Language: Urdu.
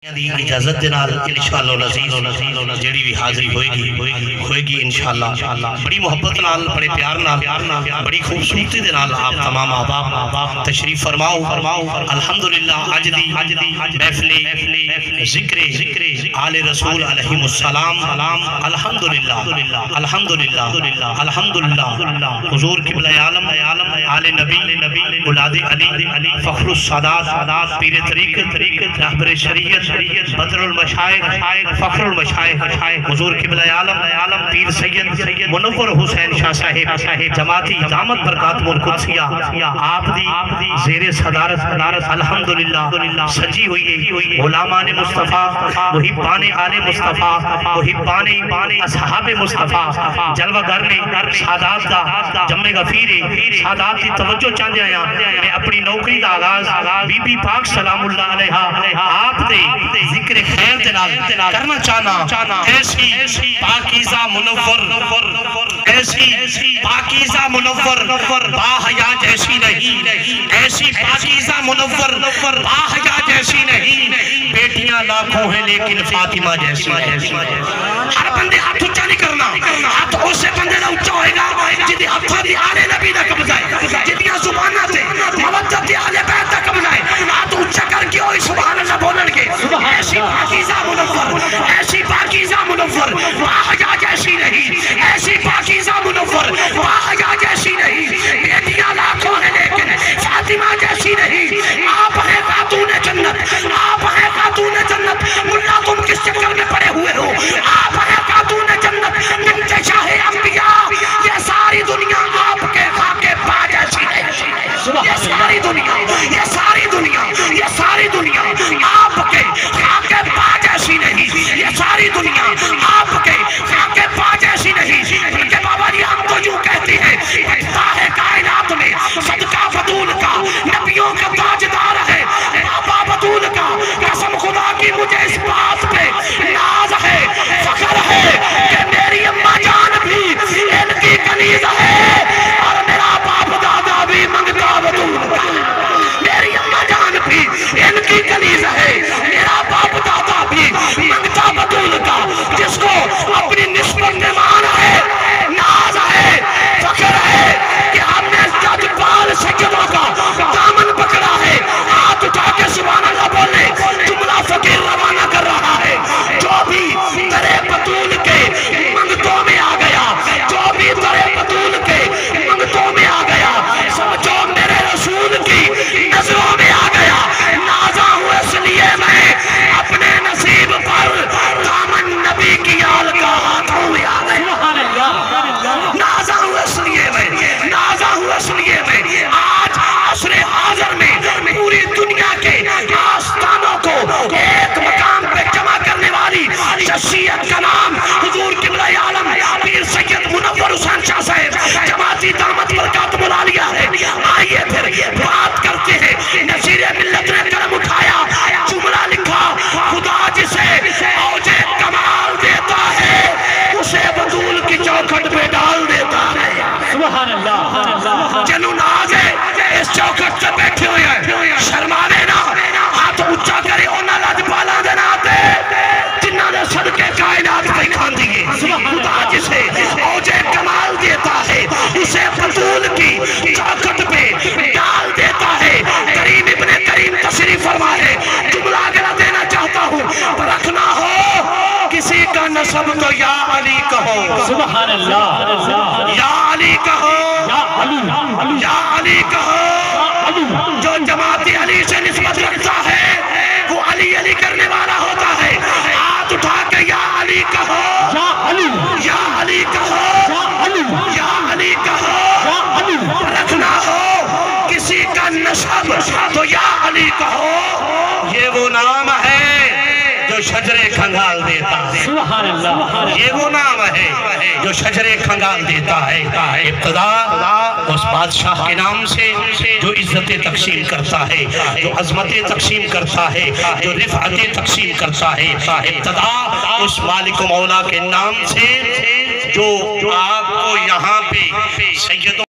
اجازت دے نال انشاءاللہ العزیز جیڑی بھی حاضری ہوئے گی انشاءاللہ بڑی محبت نال بڑے پیار نال بڑی خوبصورتی دے نال آپ تمام احباب تشریف فرماؤ الحمدللہ اج دی محفل ذکر آل رسول علیہ السلام الحمدللہ حضور قبلہ عالم آل نبی اولاد علی فخر السادات پیر طریقت رہبر شریعت بدر المشائخ فخر المشائخ حضور قبلہ عالم پیر سید منور حسین شاہ صاحب جماعتی دامت برکات القدسیہ آپ دی زیر صدارت الحمدللہ سجی ہوئی غلامان مصطفیٰ محبان آل مصطفیٰ محبان اصحاب مصطفیٰ جلوہ گر نے سادات دا جمع غفیر سادات دی توجہ چاندے آیا میں اپنی نوکری دا آغاز بی بی پاک سلام اللہ علیہ آپ دے ذکر خیر دنال کرنا چاہنا ایسی پاکیزہ منور ایسی پاکیزہ منور باحیا جیسی نہیں ایسی پاکیزہ منور باحیا جیسی نہیں بیٹیاں لاکھوں ہیں لیکن فاطمہ جیسی ہر بندے ہاتھ اچھا نہیں کرنا ہاتھ اسے بندے نہ اچھا ہوئے گا جدی ہاتھوں دی آلے نبی نہ قبضائے جدیاں زبانہ سے موجد دی آلے بیت نہ قبضائے ہاتھ اچھا کر کے ہوئی سبحان اللہ بولن کے ایسی پاکیزہ منور باحیا جیسی نہیں ایسی پاکیزہ منور باحیا جیسی نہیں بیٹیاں لاکھوں ہیں لیکن فاطمہ جیسی نہیں آپ ہیں خاتون جنت آپ ہیں خاتون جنت ملا تم کس چکر میں پڑے ہوئے ہو آپ ہیں خاتون جنت بنت شاہ انبیاء یہ ساری دنیا آپ کے خاکے پا جیسی نہیں یہ ساری دنیا آپ کے خاکے پا جیسی نہیں یہ ساری دنیا آپ کے خاکے پا جیسی نہیں بلکہ بابا جی ہم تو یوں کہتے ہیں ہے کائنات میں صدقہ بطول کا نبیوں کا تاجدار ہے بابا بطول کا قسم خدا کی مجھے اس بات پہ ناز ہے فخر ہے کہ میری اماں جان بھی ان کی کنیز ہے اور میرا باپ دادا بھی منگتا بطول کا میری اماں جان بھی ان کی کنیز ہے میرا باپ دادا بھی منگتا بطول کا جس کو اپنی نسبت میں مان ہے ناز ہے فخر ہے کہ ہم نے جدپال سجدوں کا دامن پکڑا ہے ہاتھ اٹھا کے سبحان اللہ بولے جملہ فقیر روانہ کر رہا ہے جو بھی ترے بطول کے منگتوں میں آ گیا جو بھی ترے بطول کے منگتوں میں آ گیا سمجھو میرے رسول کی نظروں میں آ گیا نازا ہوں اس لیے میں اپنے نصیب پر دامن نبی کی آل کا ہاتھوں میں آ گیا نازا ہوں اس لیے میں آج عصر حاضر میں پوری دنیا کے آستانوں کو ایک مقام پہ جمع کرنے والی شخصیت کا نام حضور قبلہ عالم پیر سید منور حسین شاہ صاحب جماعتی دامت برکات العالیہ ہے آئیے پھر بات کرتے ہیں نصیر ملت نے قلم اٹھایا جملہ لکھا خدا جسے اوج کمال دیتا ہے اسے بطول کی چوکھٹ پہ ڈال دیتا ہے سبحان اللہ جنو ناز ہے اس چوکھٹ سے بیٹھے ہوئے ہیں شرمانے نہ ہاتھ اچھا کرے انہا لاجپالا دینا آتے جنہاں نے صدقے کائنات پہ کھان دیئے خدا جسے اوج کمال دیتا ہے اسے بطول کی چوکھٹ پہ ڈال دیتا ہے کریم ابن کریم تشریف فرما ہے جملہ اگر دینا چاہتا ہوں رکھنا ہو کسی کا نسب تو یا علی کہو سبحان اللہ یا علی کہو یا علی کہو جو جماعتی علی سے نسبت رکھتا ہے وہ علی علی کرنے والا ہوتا ہے ہاتھ اٹھا کے یا علی کہو یا علی کہو یا علی کہو رکھنا ہو کسی کا نسب تو یا علی کہو یہ وہ نام ہے جو شجرے کھنگال دیتا ہے سبحان اللہ یہ وہ نام ہے جو شجرے کھنگال دیتا ہے ابتدا اس بادشاہ کے نام سے جو عزتیں تقسیم کرتا ہے جو عظمتیں تقسیم کرتا ہے جو رفعتیں تقسیم کرتا ہے ابتدا اس مالک و مولا کے نام سے جو آپ کو یہاں پہ سیدوں